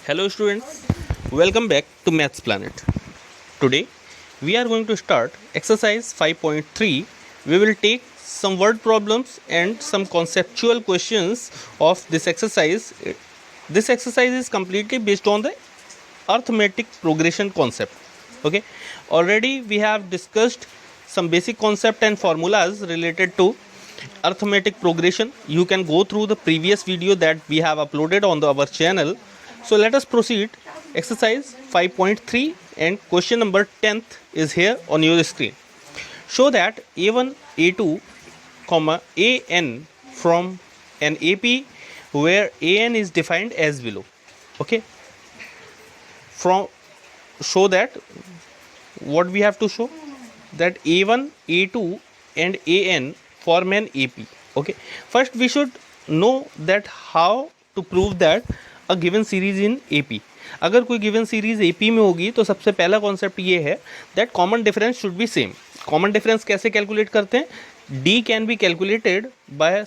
Hello students, welcome back to Maths Planet. Today we are going to start exercise 5.3. We will take some word problems and some conceptual questions of this exercise. This exercise is completely based on the arithmetic progression concept. Okay, already we have discussed some basic concept and formulas related to arithmetic progression. You can go through the previous video that we have uploaded on our channel. So let us proceed. Exercise 5.3 and question number 10th is here on your screen. Show that a1 a2 comma an from an AP where an is defined as below. Okay, from show that what we have to show that a1 a2 and an form an AP. Okay, first we should know that how to prove that a given series in AP. अगर कोई given series AP में होगी तो सबसे पहला concept ये है that common difference should be same. Common difference कैसे कैलकुलेट करते हैं? D can be calculated by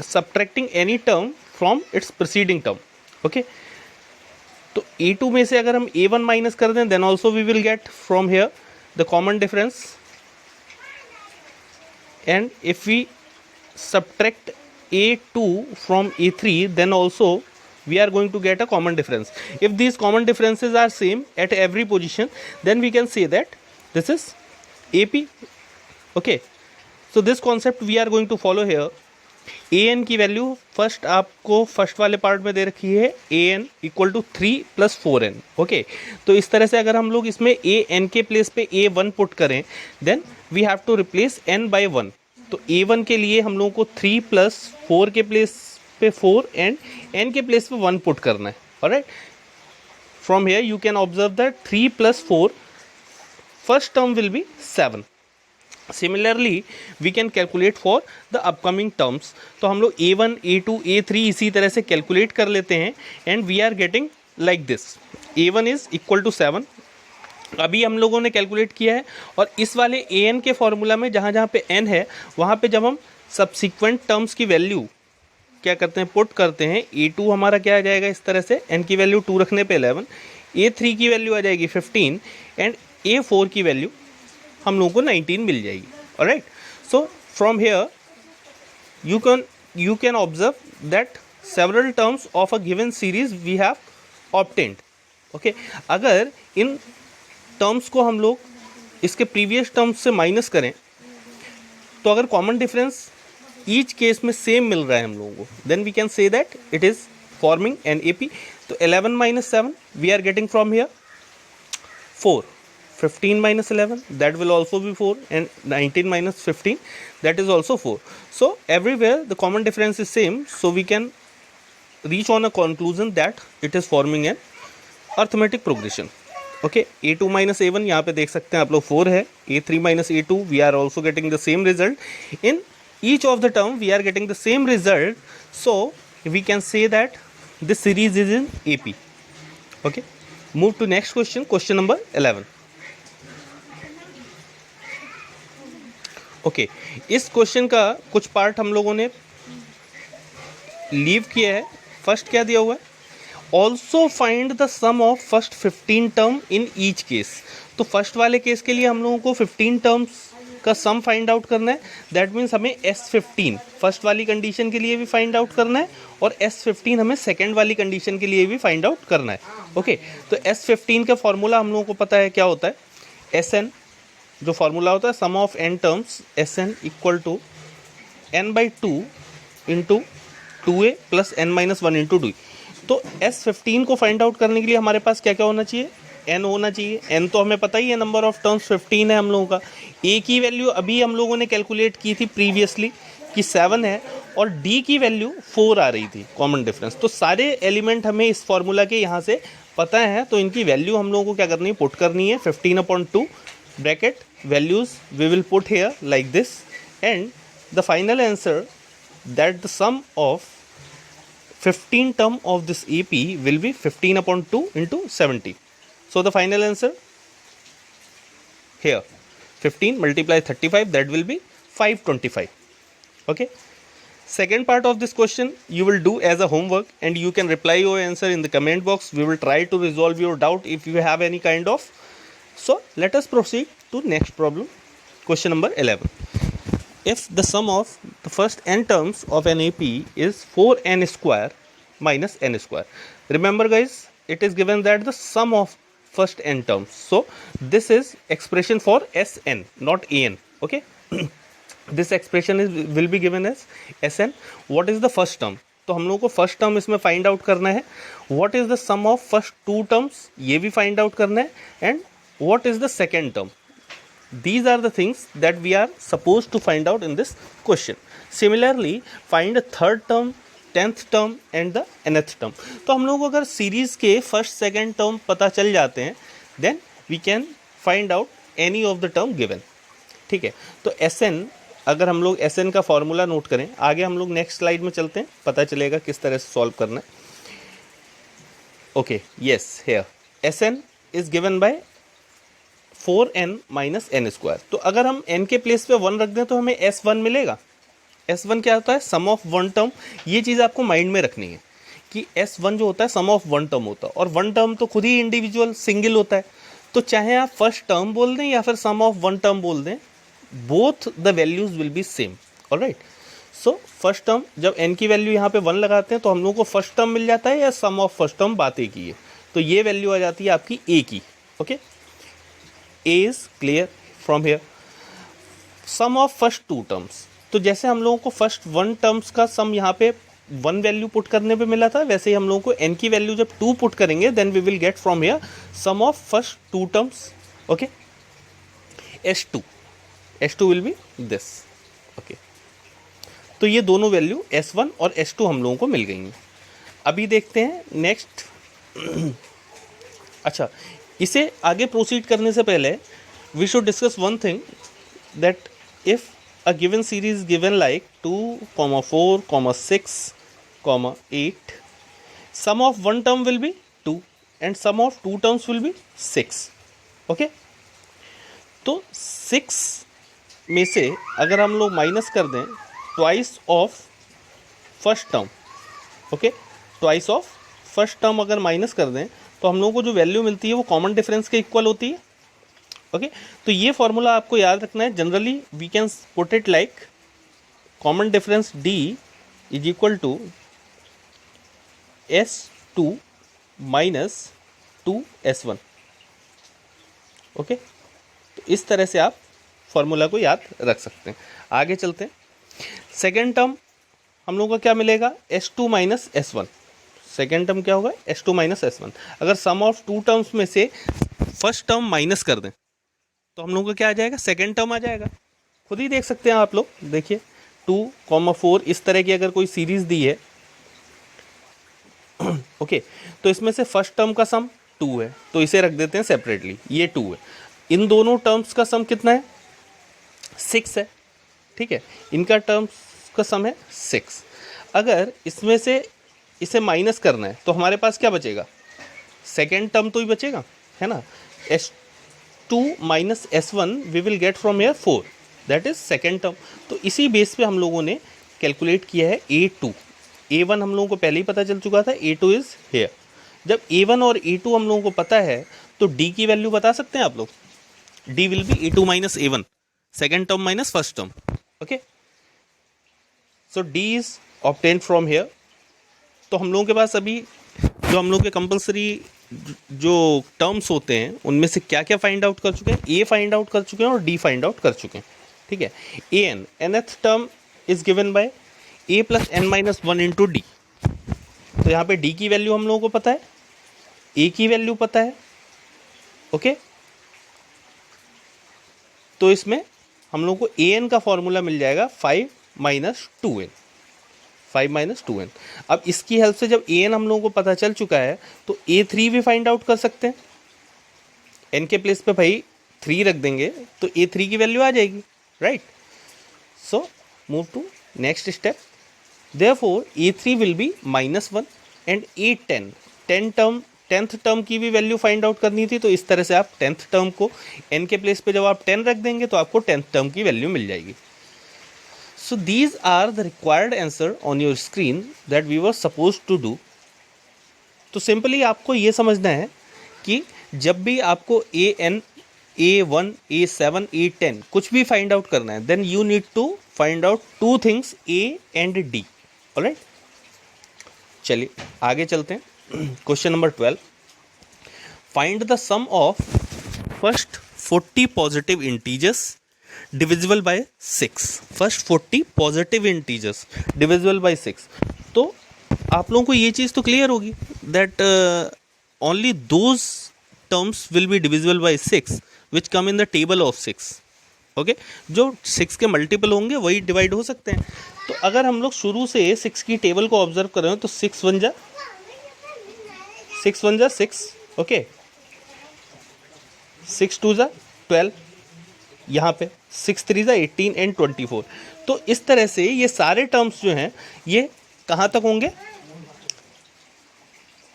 subtracting any term from its preceding term. Okay, तो A2 में से अगर हम A1 माइनस कर दें then also we will get from here the common difference, and if we subtract A2 from A3 then also we are going to get a common difference. If these common differences are same at every position then we can say that this is AP. Okay, so this concept we are going to follow here. an की value first आपको first वाले part में दे रखी है an equal to 3 + 4n. Okay, तो इस तरह से अगर हम लोग इसमें an के प्लेस पे a1 पुट करें then we have to replace n by 1. तो a1 के लिए हम लोगों को 3 + 4 के प्लेस पे 4 एंड n के प्लेस पे 1 पुट करना है. Alright, from here you can observe that 3 + 4 first term will be 7. Similarly we can calculate for the upcoming terms. तो हम लोग a1 a2 a3 इसी तरह से कैलकुलेट कर लेते हैं and we are getting like this. a1 is equal to 7 अभी हम लोगों ने कैलकुलेट किया है. और इस वाले an के फॉर्मूला में जहाँ जहाँ पे n है वहाँ पे जब हम सब्सिक्वेंट टर्म्स की वैल्यू क्या करते हैं पुट करते हैं, a2 हमारा क्या आ जाएगा इस तरह से, n की वैल्यू 2 रखने पे 11, a3 की वैल्यू आ जाएगी 15 एंड a4 की वैल्यू हम लोगों को 19 मिल जाएगी. Alright, so from here you can observe that several terms of a given series we have obtained. okay, अगर इन टर्म्स को हम लोग इसके प्रीवियस टर्म्स से माइनस करें तो अगर कॉमन डिफरेंस ईच केस में सेम मिल रहा है हम लोगों को then we can say that it is forming an AP. तो 11 - 7 we are getting from here 4. 15 - 11 that will also be 4 and 19 - 15 that is also 4. So everywhere the common difference is same, so we can reach on a conclusion that it is forming an arithmetic progression. Okay, a2 - a1 यहाँ पे देख सकते हैं आप लोग 4 है, a3 - a2 we are also getting the same result. In each of the term we are getting the same result, so we can say that this series is in AP. Okay, move to next question, question number 11. Okay, इस question का कुछ part हम लोगों ने leave किया है. First क्या दिया हुआ है, also find the sum of first 15 term in each case. तो फर्स्ट वाले केस के लिए हम लोगों को 15 टर्म्स का सम फाइंड आउट करना है. दैट मीन्स हमें S15 फर्स्ट वाली कंडीशन के लिए भी फाइंड आउट करना है और S15 हमें सेकेंड वाली कंडीशन के लिए भी फाइंड आउट करना है. ओके, तो S15 का फॉर्मूला हम लोगों को पता है क्या होता है. Sn जो फार्मूला होता है sum of n terms Sn equal to n/2 into 2a + n - 1 into 2. तो S15 को फाइंड आउट करने के लिए हमारे पास क्या क्या होना चाहिए, n होना चाहिए. n तो हमें पता ही है नंबर ऑफ टर्म्स 15 है हम लोगों का. a की वैल्यू अभी हम लोगों ने कैलकुलेट की थी प्रीवियसली कि 7 है और d की वैल्यू 4 आ रही थी कॉमन डिफरेंस. तो सारे एलिमेंट हमें इस फार्मूला के यहाँ से पता है, तो इनकी वैल्यू हम लोगों को क्या करनी है, पुट करनी है. 15/2 bracket values we will put here like this, and the final answer that the sum of 15 term of this AP will be 15/2 into 70. So the final answer here 15 multiply 35 that will be 525. Okay, Second part of this question you will do as a homework and you can reply your answer in the comment box. We will try to resolve your doubt if you have any kind of. So let us proceed to next problem. Question number 11. If the sum of the first n terms of an AP is 4n square minus n square. Remember guys, it is given that the sum of first n terms. So this is expression for Sn, not An. Okay. This expression will be given as Sn. What is the first term? तो हम लोगों को first term इसमें find out करना है. What is the sum of first two terms, ये भी find out करना है. And what is the second term. These are the things that we are supposed to find out in this question. Similarly, find the third term, 10th term and the nth term. तो हम लोगों को अगर series के first second term पता चल जाते हैं then we can find out any of the term given. ठीक है. तो Sn, अगर हम लोग Sn का फॉर्मूला नोट करें, आगे हम लोग नेक्स्ट स्लाइड में चलते हैं, पता चलेगा किस तरह से सॉल्व करना है. Okay, yes, here Sn is given bye 4n minus n square. तो अगर हम n के प्लेस पे 1 रख दें तो हमें S1 मिलेगा. S1 क्या होता है? Sum of one term. ये चीज़ आपको माइंड में रखनी है कि S1 जो होता है सम ऑफ वन टर्म होता है, और वन टर्म तो खुद ही इंडिविजुअल सिंगल होता है. तो चाहे आप फर्स्ट टर्म बोल दें या फिर सम ऑफ वन टर्म बोल दें, both the values will be same. Alright. So first term, जब n की वैल्यू यहाँ पे 1 लगाते हैं तो हम लोगों को फर्स्ट टर्म मिल जाता है या सम ऑफ फर्स्ट टर्म, बात एक ही है. तो ये वैल्यू आ जाती है आपकी a की. Okay, a is clear from here. Sum of first two terms. तो जैसे हम लोगों को फर्स्ट वन टर्म्स का सम यहाँ पे 1 वैल्यू पुट करने पे मिला था, वैसे ही हम लोगों को n की वैल्यू जब 2 पुट करेंगे then we will get from here sum of first two terms. Okay, S2 will be this. Okay, तो ये दोनों वैल्यू S1 और S2 हम लोगों को मिल गई हैं. अभी देखते हैं नेक्स्ट. अच्छा, इसे आगे प्रोसीड करने से पहले we should discuss one thing, that if a given series given like 2, 4, 6, 8, sum of one term will be 2 and sum of two terms will be 6. Okay, तो 6 में से अगर हम लोग माइनस कर दें twice of first term, okay, twice of first term अगर minus कर दें तो हम लोगों को जो वैल्यू मिलती है वो कॉमन डिफरेंस के इक्वल होती है. ओके, तो ये फॉर्मूला आपको याद रखना है. Generally we can put it like common difference D is equal to S2 minus 2S1. Okay, तो इस तरह से आप फॉर्मूला को याद रख सकते हैं. आगे चलते हैं. सेकेंड टर्म हम लोगों को क्या मिलेगा? S2 minus S1. Second term क्या होगा? S2 minus S1. अगर सम ऑफ टू टर्म्स में से फर्स्ट टर्म माइनस कर दें तो हम लोगों को क्या आ जाएगा? सेकेंड टर्म आ जाएगा. खुद ही देख सकते हैं आप लोग. देखिए 2, 4 इस तरह की अगर कोई सीरीज दी है, ओके, तो इसमें से फर्स्ट टर्म का सम 2 है, तो इसे रख देते हैं सेपरेटली. ये 2 है. इन दोनों टर्म्स का सम कितना है? 6 है. ठीक है, इनका टर्म्स का सम है 6. अगर इसमें से इसे माइनस करना है तो हमारे पास क्या बचेगा? सेकेंड टर्म तो ही बचेगा, है ना. S2 minus S1 we will get from here 4, that is second term. तो इसी बेस पे हम लोगों ने कैलकुलेट किया है A2. A1 हम लोगों को पहले ही पता चल चुका था, A2 इज हेयर. जब A1 और A2 हम लोगों को पता है तो D की वैल्यू बता सकते हैं आप लोग. D will be A2 minus A1, second term minus first term. Okay, so D is obtain from here. तो हम लोगों के पास अभी जो हम लोग के कंपलसरी जो टर्म्स होते हैं उनमें से क्या क्या फाइंड आउट कर चुके हैं? A फाइंड आउट कर चुके हैं और D फाइंड आउट कर चुके हैं. ठीक है, an nth term is given bye a plus n minus 1 into D. तो यहाँ पे D की वैल्यू हम लोगों को पता है, A की वैल्यू पता है. ओके, तो इसमें हम लोगों को an का फॉर्मूला मिल जाएगा 5 माइनस 2n. अब इसकी हेल्प से जब an हम लोगों को पता चल चुका है तो A3 भी फाइंड आउट कर सकते हैं. n के प्लेस पे भाई 3 रख देंगे तो A3 की वैल्यू आ जाएगी, right. So move to next step. Therefore A3 will be -1 and A10. 10th term की भी वैल्यू फाइंड आउट करनी थी, तो इस तरह से आप 10th टर्म को n के प्लेस पे जब आप 10 रख देंगे तो आपको 10th टर्म की वैल्यू मिल जाएगी. So these are the required answer on your screen that we were supposed to do. तो सिंपली आपको ये समझना है कि जब भी आपको A1, A7, A10 कुछ भी फाइंड आउट करना है, then you need to find out two things A and D. Alright, चलिए आगे चलते हैं. Question number 12. Find the sum of first 40 positive integers divisible by 6. First 40 positive integers divisible by 6. तो आप लोगों को ये चीज़ तो क्लियर होगी that only those terms will be divisible by 6 which come in the table of 6. Okay, जो 6 के multiple होंगे वही डिवाइड हो सकते हैं. तो अगर हम लोग शुरू से 6 की टेबल को ऑब्जर्व कर रहे हो तो 6 1 जा 6, ओके, 6 2 जा 12, यहाँ पे 6 3 जा 18 एंड 24. तो इस तरह से ये सारे टर्म्स जो हैं ये कहाँ तक होंगे,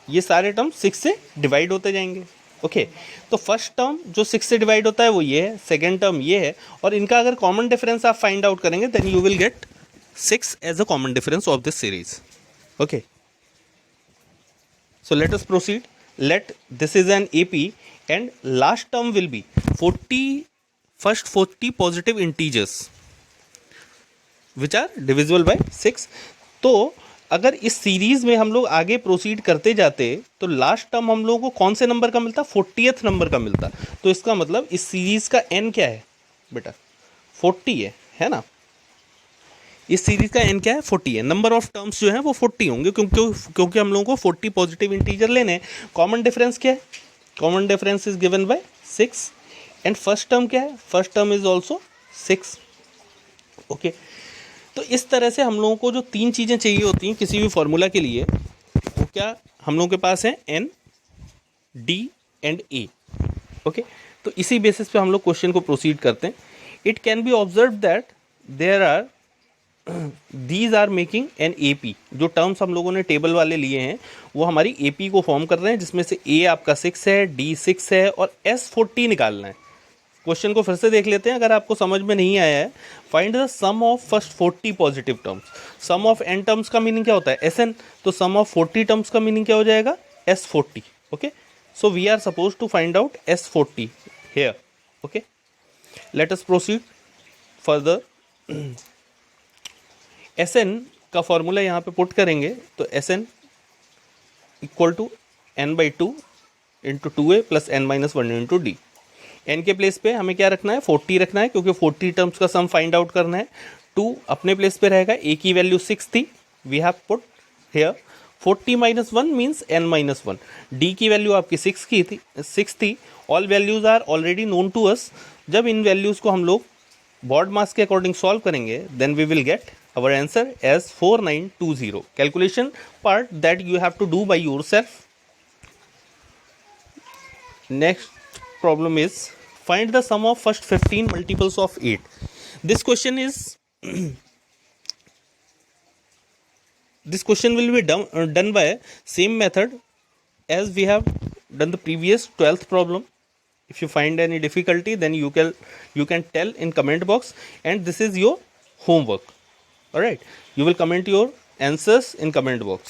ये सारे टर्म 6 से डिवाइड होते जाएंगे. ओके, तो फर्स्ट टर्म जो 6 से डिवाइड होता है वो ये है, सेकेंड टर्म ये है, और इनका अगर कॉमन डिफरेंस आप फाइंड आउट करेंगे then you will get 6 as a common difference of this series. Okay, so let us proceed. Let this is an AP and last term will be 40 first 40 positive integers which are divisible by 6. तो अगर इस series में हम लोग आगे proceed करते जाते तो लास्ट टर्म हम लोगों को कौन से नंबर का मिलता, 40th नंबर का मिलता. तो इसका मतलब इस सीरीज का n क्या है बेटा, 40 है ना. इस सीरीज का n क्या है, 40 है. नंबर ऑफ टर्म्स जो है वो 40 होंगे क्योंकि हम लोगों को 40 पॉजिटिव इंटीजर लेने हैं. कॉमन डिफरेंस क्या है, common difference is given bye 6 and first term क्या है, first term is also 6. Okay, तो इस तरह से हम लोगों को जो तीन चीज़ें चाहिए होती हैं किसी भी फॉर्मूला के लिए, वो क्या हम लोगों के पास है, N, D and A. Okay, तो इसी बेसिस पे हम लोग क्वेश्चन को प्रोसीड करते हैं. It can be observe that there are these are making an AP. जो टर्म्स हम लोगों ने टेबल वाले लिए हैं वो हमारी AP को फॉर्म कर रहे हैं, जिसमें से A आपका 6 है, D 6 है और S 40 निकालना है. क्वेश्चन को फिर से देख लेते हैं अगर आपको समझ में नहीं आया है. Find the sum of first 40 positive terms. Sum of n terms का मीनिंग क्या होता है, Sn. तो सम ऑफ 40 टर्म्स का मीनिंग क्या हो जाएगा, S40. Okay, so we are suppose to find out S40 here. Okay, let us proceed further. Sn का फॉर्मूला यहाँ पे पुट करेंगे तो Sn equal to n/2 into 2a plus n-1 into d. n के place पे हमें क्या रखना है, 40 रखना है क्योंकि 40 टर्म्स का सम फाइंड आउट करना है. 2 अपने प्लेस पे रहेगा, a की वैल्यू 6 थी, we have put here 40 - 1 means n-1. d की वैल्यू आपकी 6 थी. All values are already known to us. जब इन वैल्यूज को हम लोग बॉड मास के अकॉर्डिंग सॉल्व करेंगे then we will get our answer as 4920. Calculation part that you have to do by yourself. Next problem is find the sum of first 15 multiples of 8. This question will be done by same method as we have done the previous 12th problem. If you find any difficulty then you can tell in comment box, and this is your homework. Alright, you will comment your answers in comment box.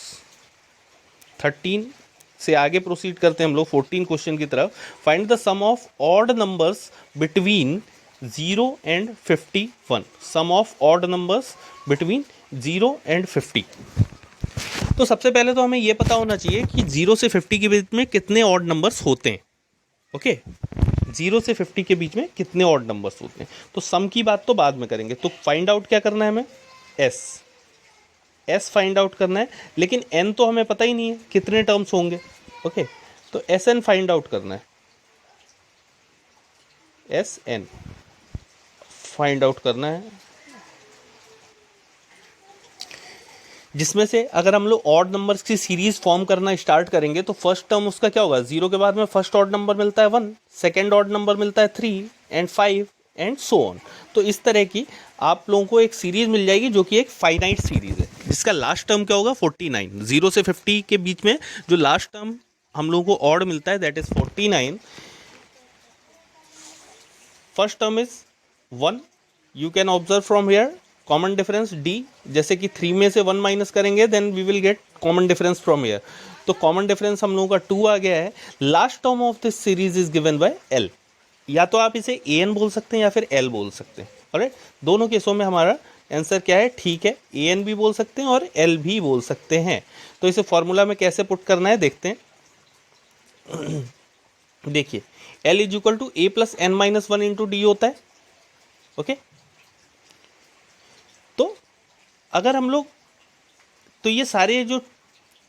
13 से आगे proceed करते हैं हम लोग 14 question की तरफ. Find the sum of odd numbers between 0 and 51. Sum of odd numbers between 0 and 50. तो सबसे पहले तो हमें ये पता होना चाहिए कि 0 से 50 के बीच में कितने ऑड नंबर्स होते हैं. ओके, 0 से 50 के बीच में कितने ऑड नंबर्स होते हैं. तो सम की बात तो बाद में करेंगे. तो फाइंड आउट क्या करना है हमें, S फाइंड आउट करना है, लेकिन N तो हमें पता ही नहीं है कितने टर्म्स होंगे. ओके, तो Sn फाइंड आउट करना है. Sn फाइंड आउट करना है, जिसमें से अगर हम लोग ऑड नंबर्स की सीरीज फॉर्म करना स्टार्ट करेंगे तो फर्स्ट टर्म उसका क्या होगा, 0 के बाद में फर्स्ट ऑड नंबर मिलता है 1, सेकेंड ऑड नंबर मिलता है 3 एंड 5 एंड सो ऑन. तो इस तरह की आप लोगों को एक सीरीज मिल जाएगी जो कि एक फाइनाइट सीरीज है, जिसका लास्ट टर्म क्या होगा, 49. 0 से 50 के बीच में जो लास्ट टर्म हम लोगों को ऑड मिलता है that is 49. First term is 1. You can observe from here common difference d, जैसे कि 3 में से 1 माइनस करेंगे then we will get common difference from here. तो कॉमन डिफरेंस हम लोगों का 2 आ गया है। Last term of this series is given by l, या तो आप इसे ए एन बोल सकते हैं या फिर एल बोल सकते हैं। ऑलराइट, दोनों केसों में हमारा आंसर क्या है, ठीक है, ए एन भी बोल सकते हैं और एल भी बोल सकते हैं। तो इसे फॉर्मूला में कैसे पुट करना है देखते हैं। देखिए L is equal to a plus n minus one into d होता है। ओके, तो अगर हम लोग, तो ये सारे जो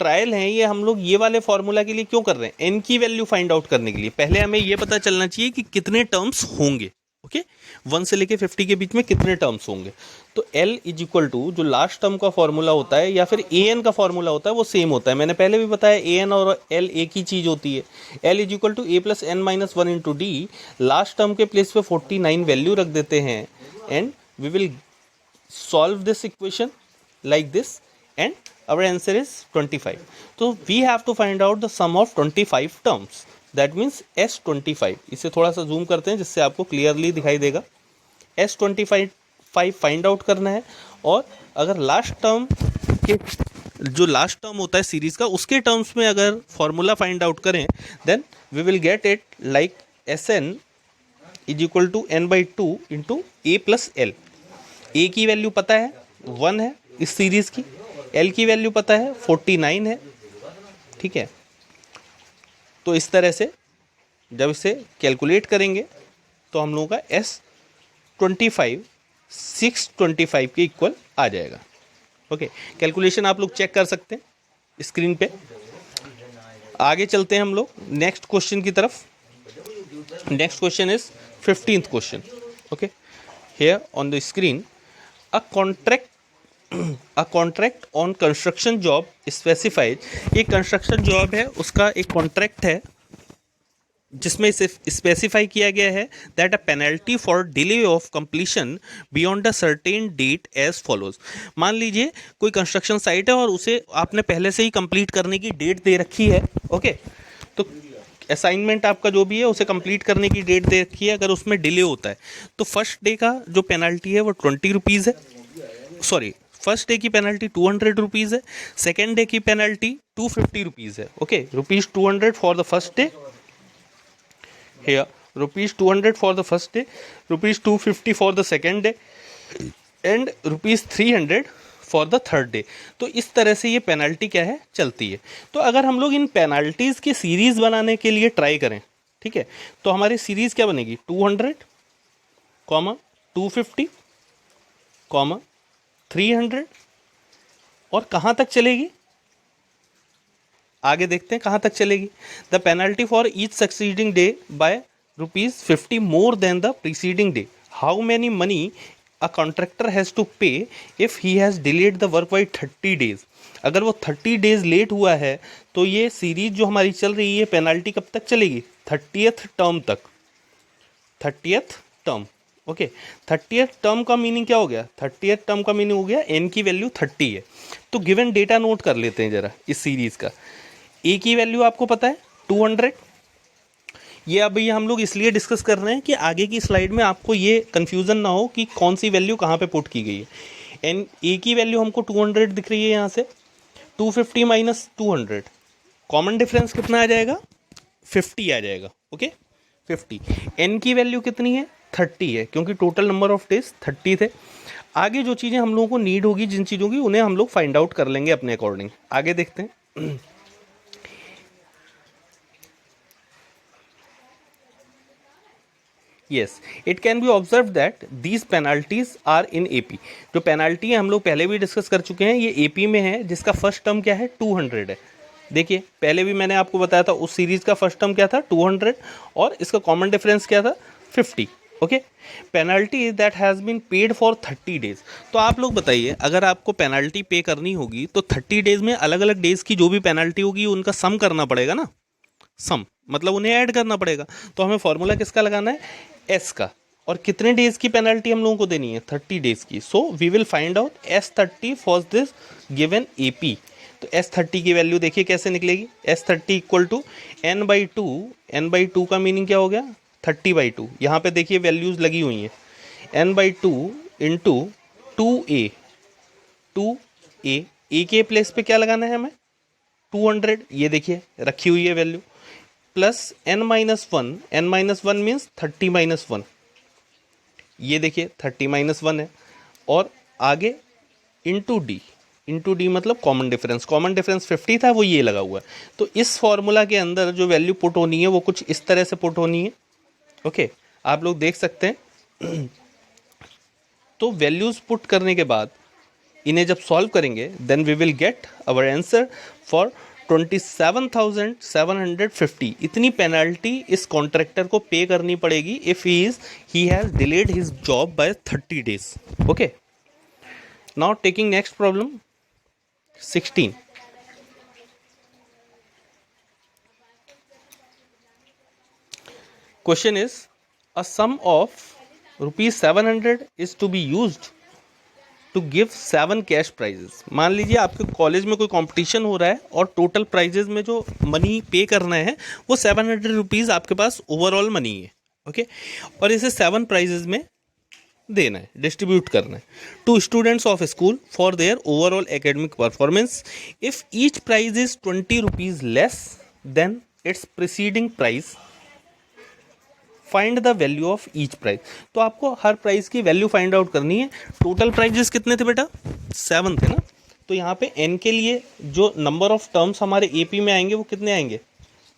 ट्रायल हैं ये हम लोग ये वाले फॉर्मूला के लिए क्यों कर रहे हैं, एन की वैल्यू फाइंड आउट करने के लिए। पहले हमें ये पता चलना चाहिए कि कितने टर्म्स होंगे। ओके, 1 से लेके 50 के बीच में कितने टर्म्स होंगे। तो L इज इक्वल टू जो लास्ट टर्म का फॉर्मूला होता है या फिर ए एन का फॉर्मूला होता है वो सेम होता है। मैंने पहले भी बताया ए एन और L एक ही चीज़ होती है। L is equal to a plus n minus one into d, last term के प्लेस पे 49 वैल्यू रख देते हैं and we will solve this equation like this and our answer is 25. So we have to find out the sum of 25 terms, that means S25। इसे थोड़ा सा zoom करते हैं जिससे आपको क्लियरली दिखाई देगा। S25 फाइंड आउट करना है, और अगर लास्ट टर्म के जो लास्ट टर्म होता है सीरीज का उसके टर्म्स में अगर फॉर्मूला फाइंड आउट करें then we will get it like Sn is equal to n by two into A plus L. A की वैल्यू पता है 1 है इस सीरीज़ की, एल की वैल्यू पता है 49 है। ठीक है, तो इस तरह से जब इसे कैलकुलेट करेंगे तो हम लोगों का S25 625 के इक्वल आ जाएगा। ओके, कैलकुलेशन आप लोग चेक कर सकते हैं स्क्रीन पे। आगे चलते हैं हम लोग नेक्स्ट क्वेश्चन की तरफ। Next question is 15th question. Okay, here on the screen, a contract on construction job specified। ये कंस्ट्रक्शन जॉब है, उसका एक कॉन्ट्रैक्ट है जिसमें इसे स्पेसिफाई किया गया है that a penalty for delay of completion beyond a certain date as follows. मान लीजिए कोई कंस्ट्रक्शन साइट है और उसे आपने पहले से ही कंप्लीट करने की डेट दे रखी है। ओके, तो असाइनमेंट आपका जो भी है उसे कंप्लीट करने की डेट दे रखी है, अगर उसमें डिले होता है तो फर्स्ट डे का जो पेनल्टी है वो 20 रुपीज़ है। सॉरी, फर्स्ट डे की पेनल्टी 200 रुपीज़ है, सेकेंड डे की पेनल्टी 250 रुपीज़ है। Okay, rupees 200 for the first day, here rupees 200 for the first day, rupees 250 for the second day and rupees 300 for the third day. तो इस तरह से ये penalty क्या है, चलती है। तो अगर हम लोग इन पेनल्टीज़ की सीरीज़ बनाने के लिए ट्राई करें, ठीक है, तो हमारी सीरीज़ क्या बनेगी, 200 कॉमा 250 कॉमा 300, और कहाँ तक चलेगी आगे देखते हैं कहाँ तक चलेगी। The penalty for each succeeding day by ₹50 more than the preceding day. How many money a contractor has to pay if he has delayed the work by 30 days. अगर वो 30 डेज लेट हुआ है तो ये सीरीज जो हमारी चल रही है पेनल्टी कब तक चलेगी, 30th टर्म तक। 30th term, okay, 30th term का मीनिंग क्या हो गया, 30th टर्म का मीनिंग हो गया एन की वैल्यू 30 है। तो गिवन डेटा नोट कर लेते हैं जरा इस सीरीज का। ए की वैल्यू आपको पता है 200। ये अभी हम लोग इसलिए डिस्कस कर रहे हैं कि आगे की स्लाइड में आपको ये कन्फ्यूज़न ना हो कि कौन सी वैल्यू कहाँ पे पुट की गई है। एन ए की वैल्यू हमको 200 दिख रही है यहाँ से, 250 माइनस 200, कॉमन डिफरेंस कितना आ जाएगा, 50 आ जाएगा। ओके, 50। एन की वैल्यू कितनी है, 30 है, क्योंकि टोटल नंबर ऑफ डेज 30 थे। आगे जो चीज़ें हम लोगों को नीड होगी, जिन चीज़ों की, उन्हें हम लोग फाइंड आउट कर लेंगे अपने अकॉर्डिंग। आगे देखते हैं। Yes, it can be observed that these penalties are in AP। जो पेनल्टी है हम लोग पहले भी डिस्कस कर चुके हैं, ये AP में है, जिसका फर्स्ट टर्म क्या है, 200 है। देखिए पहले भी मैंने आपको बताया था उस सीरीज़ का फर्स्ट टर्म क्या था, 200, और इसका कॉमन डिफरेंस क्या था, 50। Okay, penalty that has been paid for 30 days. तो आप लोग बताइए, अगर आपको पेनल्टी पे करनी होगी तो 30 डेज में अलग अलग डेज़ की जो भी पेनल्टी होगी उनका सम करना पड़ेगा ना, सम मतलब उन्हें ऐड करना पड़ेगा। तो हमें फॉर्मूला किसका लगाना है, एस का, और कितने डेज की पेनल्टी हम लोगों को देनी है, 30 डेज की। So we will find out S30 for this given AP। तो S30 की वैल्यू देखिए कैसे निकलेगी, S30 equal to n/2। n/2 का मीनिंग क्या हो गया, 30/2। यहाँ पे देखिए वैल्यूज़ लगी हुई हैं, n/2 इंटू 2a, 2a के प्लेस पे क्या लगाना है हमें 200, ये देखिए रखी हुई है value, plus n-1, n-1 means 30-1, ये देखिए 30-1 है, और आगे इंटू डी मतलब कॉमन डिफरेंस 50 था, वो ये लगा हुआ है। तो इस फॉर्मूला के अंदर जो वैल्यू पुट होनी है वो कुछ इस तरह से पुट होनी है। ओके, आप लोग देख सकते हैं। तो वैल्यूज पुट करने के बाद इन्हें जब सॉल्व करेंगे then we will get our answer for 27,750। इतनी पेनल्टी इस कॉन्ट्रैक्टर को पे करनी पड़ेगी if he has delayed his job by 30 days. Okay, now taking next problem 16। Question is, a sum of rupees 700 is to be used to give 7 cash prizes। मान लीजिए आपके college में कोई competition हो रहा है और टोटल प्राइजेज में जो मनी पे करना है वो 700 रुपीज़ आपके पास ओवरऑल मनी है। ओके, और इसे 7 प्राइजेज में देना है, डिस्ट्रीब्यूट करना है to students of school for their overall academic performance. If each prize is 20 rupees less than its preceding prize, find the value of each prize. तो आपको हर प्राइज की वैल्यू फाइंड आउट करनी है। टोटल प्राइजेस कितने थे बेटा 7 थे ना, तो यहाँ पे n के लिए जो नंबर ऑफ टर्म्स हमारे AP में आएंगे वो कितने आएंगे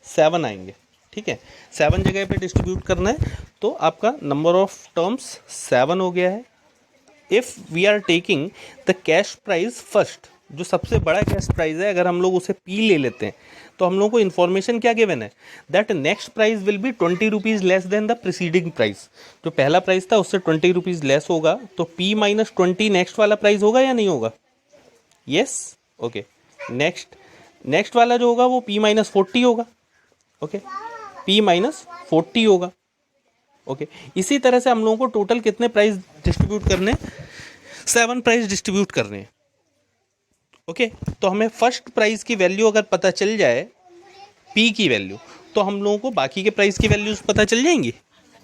7 आएंगे। ठीक है, 7 जगह पे डिस्ट्रीब्यूट करना है, तो आपका नंबर ऑफ टर्म्स 7 हो गया है। If we are taking the cash prize first, जो सबसे बड़ा कैश प्राइज है, अगर हम लोग उसे P ले लेते हैं तो हम लोगों को इन्फॉर्मेशन क्या गिवन है that next price will be 20 rupees less then the preceding price. जो पहला प्राइस था उससे 20 रुपीज़ लेस होगा, तो P माइनस 20 नेक्स्ट वाला प्राइस होगा या नहीं होगा? Yes, okay. नेक्स्ट वाला जो होगा वो P माइनस 40 होगा। ओके, P माइनस 40 होगा। ओके, इसी तरह से हम लोगों को टोटल कितने प्राइस डिस्ट्रीब्यूट करने, 7 प्राइस डिस्ट्रीब्यूट करने हैं। ओके, तो हमें फर्स्ट प्राइस की वैल्यू अगर पता चल जाए P की वैल्यू, तो हम लोगों को बाकी के प्राइस की वैल्यूज पता चल जाएंगी,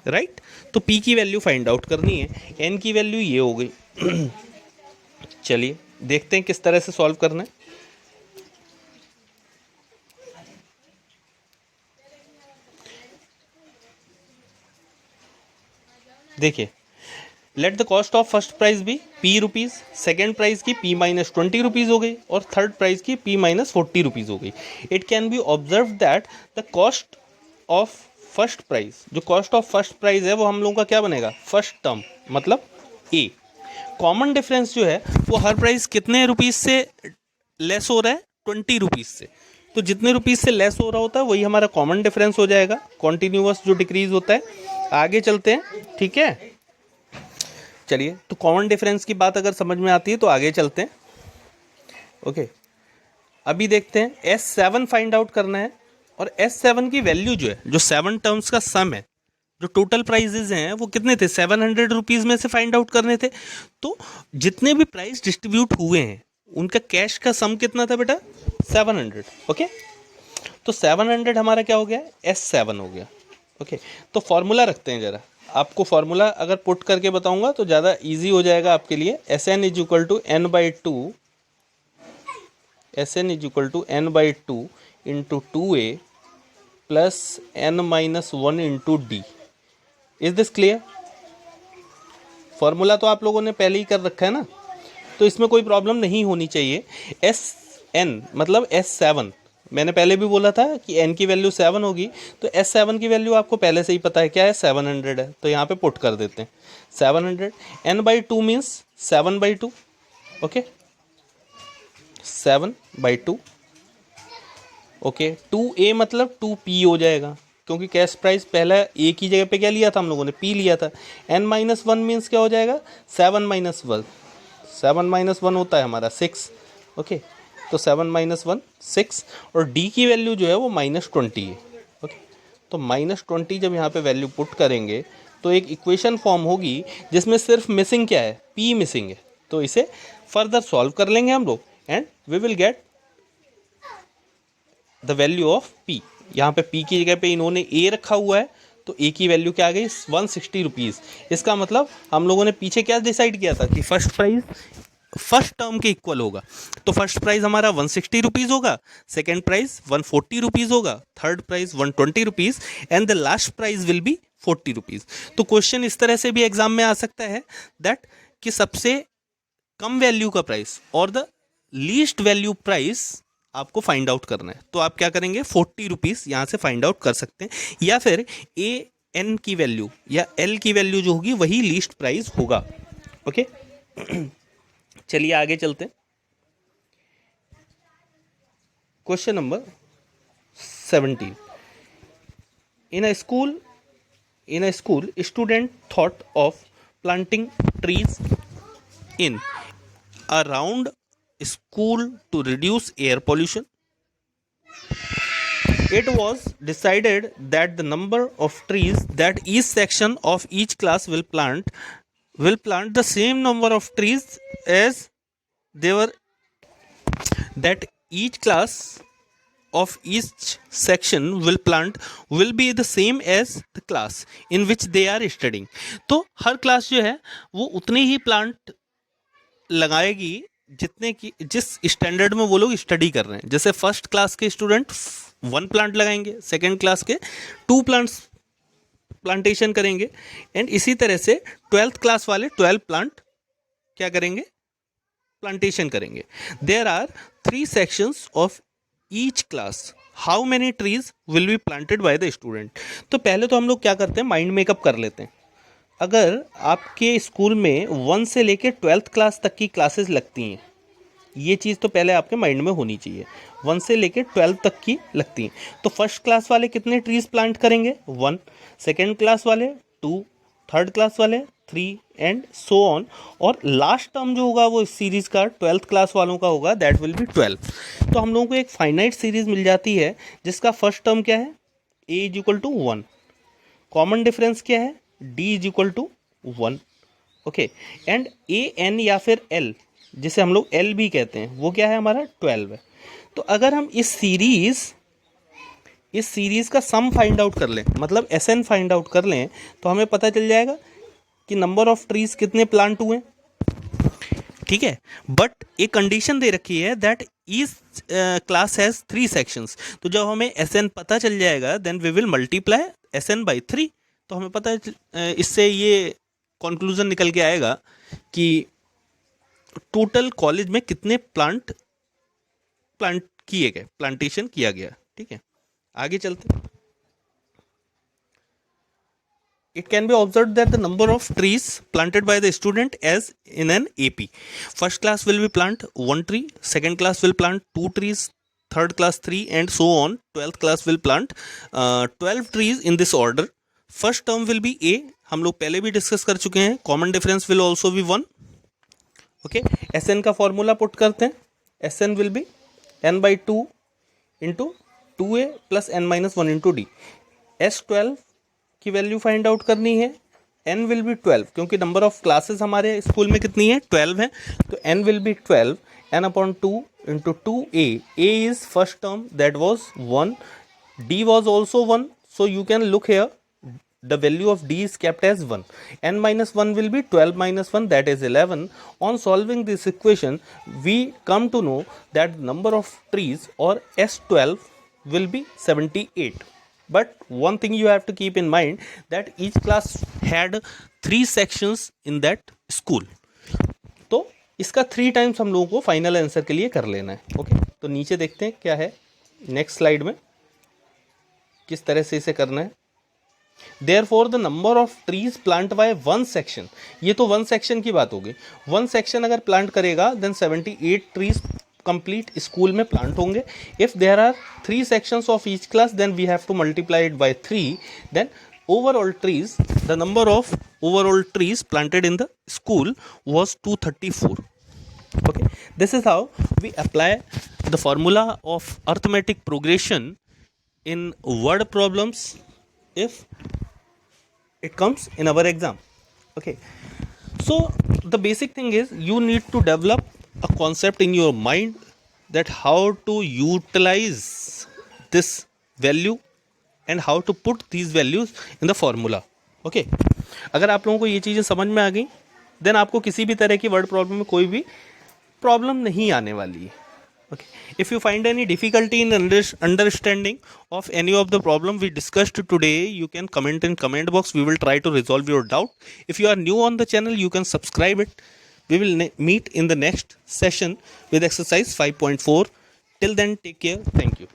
राइट। तो P की वैल्यू फाइंड आउट करनी है, N की वैल्यू ये हो गई। चलिए देखते हैं किस तरह से सॉल्व करना है। देखिए, let the cost of first prize be P rupees, second prize की P माइनस 20 रुपीज़ हो गई, और थर्ड प्राइज की P माइनस 40 रुपीज़ हो गई। It can be observe that the cost of first prize, जो कॉस्ट ऑफ फर्स्ट प्राइज है वो हम लोगों का क्या बनेगा फर्स्ट टर्म मतलब A। कॉमन डिफरेंस जो है वो हर प्राइस कितने रुपीज़ से लेस हो रहा है 20 रुपीज़ से, तो जितने रुपीज़ से लेस हो रहा होता है वही हमारा कॉमन डिफरेंस हो जाएगा, कॉन्टिन्यूअस जो डिक्रीज होता है। आगे चलते हैं, ठीक है। चलिए, तो कॉमन डिफरेंस की बात अगर समझ में आती है तो आगे चलते हैं। ओके, अभी देखते हैं S7 फाइंड आउट करना है, और S7 की वैल्यू जो है, जो 7 टर्म्स का सम है, जो टोटल प्राइजेज हैं वो कितने थे 700 रुपीज़ में से फाइंड आउट करने थे। तो जितने भी प्राइस डिस्ट्रीब्यूट हुए हैं उनका कैश का सम कितना था बेटा 700। ओके, तो 700 हमारा क्या हो गया S7 हो गया। ओके, तो फॉर्मूला रखते हैं जरा, आपको फॉर्मूला अगर पुट करके बताऊंगा तो ज़्यादा इजी हो जाएगा आपके लिए। Sn is equal to n/2, Sn is equal to n/2 into 2a plus n-1 into d. Is this clear? Formula तो आप लोगों ने पहले ही कर रखा है ना, तो इसमें कोई प्रॉब्लम नहीं होनी चाहिए। Sn मतलब S7, मैंने पहले भी बोला था कि n की वैल्यू 7 होगी, तो S7 की वैल्यू आपको पहले से ही पता है क्या है 700 है, तो यहाँ पे पुट कर देते हैं 700। n/2 means 7/2। Okay, 7/2। Okay, 2a मतलब 2p हो जाएगा, क्योंकि कैश प्राइस पहला a की जगह पे क्या लिया था हम लोगों ने P लिया था। n-1 मीन्स क्या हो जाएगा 7-1, 7-1 होता है हमारा 6। ओके, तो 7-1 6, और d की वैल्यू जो है वो -20 है। ओके, तो -20 जब यहाँ पे वैल्यू पुट करेंगे तो एक इक्वेशन फॉर्म होगी जिसमें सिर्फ मिसिंग क्या है P मिसिंग है, तो इसे फर्दर सॉल्व कर लेंगे हम लोग and we will get the value of P। यहाँ पे P की जगह पे इन्होंने A रखा हुआ है, तो ए की वैल्यू क्या आ गई 160 रुपीज़। इसका मतलब हम लोगों ने पीछे क्या डिसाइड किया था कि फर्स्ट प्राइस फर्स्ट टर्म के इक्वल होगा, तो फर्स्ट प्राइस हमारा 160 रुपीज़ होगा, सेकेंड प्राइस 140 रुपीज़ होगा, third price 120 rupees and the last price will be 40 rupees. तो क्वेश्चन इस तरह से भी एग्जाम में आ सकता है दैट कि सबसे कम वैल्यू का प्राइस और द लीस्ट वैल्यू प्राइस आपको फाइंड आउट करना है। तो आप क्या करेंगे 40 रुपीज़ यहाँ से फाइंड आउट कर सकते हैं, या फिर ए एन की वैल्यू या एल की वैल्यू जो होगी वही लीस्ट प्राइस होगा। ओके चलिए आगे चलते हैं। Question number 17। In a school student thought of planting trees in around school to reduce air pollution. It was decided that the number of trees that each section of each class will plant the same number of trees as they were, that each class of each section will be the same as the class in which they are studying. तो हर class जो है वो उतने ही plant लगाएगी जितने की जिस standard में वो लोग स्टडी कर रहे हैं। जैसे फर्स्ट क्लास के स्टूडेंट 1 प्लांट लगाएंगे, सेकेंड क्लास के 2 प्लांट्स प्लांटेशन करेंगे, एंड इसी तरह से 12th क्लास वाले 12 प्लांट क्या करेंगे प्लांटेशन करेंगे। There are 3 sections of each class, how many trees will be planted by the student. तो पहले तो हम लोग क्या करते हैं माइंड मेकअप कर लेते हैं। अगर आपके स्कूल में 1 से लेकर 12th क्लास तक की क्लासेस लगती हैं, ये चीज़ तो पहले आपके माइंड में होनी चाहिए, 1 से लेकर 12 तक की लगती हैं। तो फर्स्ट क्लास वाले कितने ट्रीज प्लांट करेंगे 1, सेकेंड क्लास वाले 2, थर्ड क्लास वाले 3 एंड सो ऑन, और लास्ट टर्म जो होगा वो इस सीरीज़ का 12th क्लास वालों का होगा, दैट विल बी 12। तो हम लोगों को एक फाइनाइट सीरीज़ मिल जाती है जिसका फर्स्ट टर्म क्या है a is equal to 1, common difference क्या है d is equal to 1। Okay and a n या फिर l जिसे हम लोग l भी कहते हैं वो क्या है हमारा 12 है। तो अगर हम इस सीरीज का सम फाइंड आउट कर लें, मतलब SN फाइंड आउट कर लें, तो हमें पता चल जाएगा कि नंबर ऑफ ट्रीज कितने प्लांट हुए। ठीक है, बट एक कंडीशन दे रखी है that each class has 3 sections. तो जब हमें SN पता चल जाएगा then we will multiply SN by 3। तो हमें पता है इससे ये कंक्लूजन निकल के आएगा कि टोटल कॉलेज में कितने प्लांट किए गए, प्लांटेशन किया गया। ठीक है आगे चलते हैं। It can be observed that the number of trees planted by the student as in an AP. First class will be plant 1 tree, second class will plant 2 trees, third class 3 and so on. 12th class will plant 12 trees in this order. First term will be A, हम लोग पहले भी discuss कर चुके हैं। Common difference will also be 1। Okay SN का formula put करते हैं, SN will be n by 2 into 2A plus n minus 1 into D। S12 की वैल्यू फाइंड आउट करनी है, n विल बी 12 क्योंकि नंबर ऑफ क्लासेस हमारे school में कितनी है 12 है, तो n will be 12 n upon 2 into 2A। A is first term that was 1, D was also 1, so you can look here the value of D is kept as 1. n minus 1 will be 12 minus 1, that is 11. On solving this equation we come to know that number of trees or S12 will be 78. But one thing you have to keep in mind that each class had 3 sections in that school. तो इसका 3 times हम लोगों को final answer के लिए कर लेना है। ओके तो नीचे देखते हैं क्या है नेक्स्ट स्लाइड में किस तरह से इसे करना है। Therefore the number of trees plant by one section, ये तो वन सेक्शन की बात होगी। वन सेक्शन अगर प्लांट करेगा देन 78 ट्रीज कंप्लीट स्कूल में प्लांट होंगे। If there are 3 sections of each class then we have to multiply it by 3, then overall trees, the number of overall trees planted in the school was 234. Okay, this is how we apply the formula of arithmetic progression in word problems if it comes in our exam. Okay, so the basic thing is you need to develop a concept in your mind that how to utilize this value and how to put these values in the formula. Okay, अगर आप लोगों को ये चीज़ें समझ में आ गई, then आपको किसी भी तरह की वर्ड प्रॉब्लम में कोई भी प्रॉब्लम नहीं आने वाली है. Okay, if you find any difficulty in understanding of any of the problem we discussed today, you can comment in comment box. We will try to resolve your doubt. If you are new on the channel, you can subscribe it. We will meet in the next session with exercise 5.4. Till then, take care. Thank you.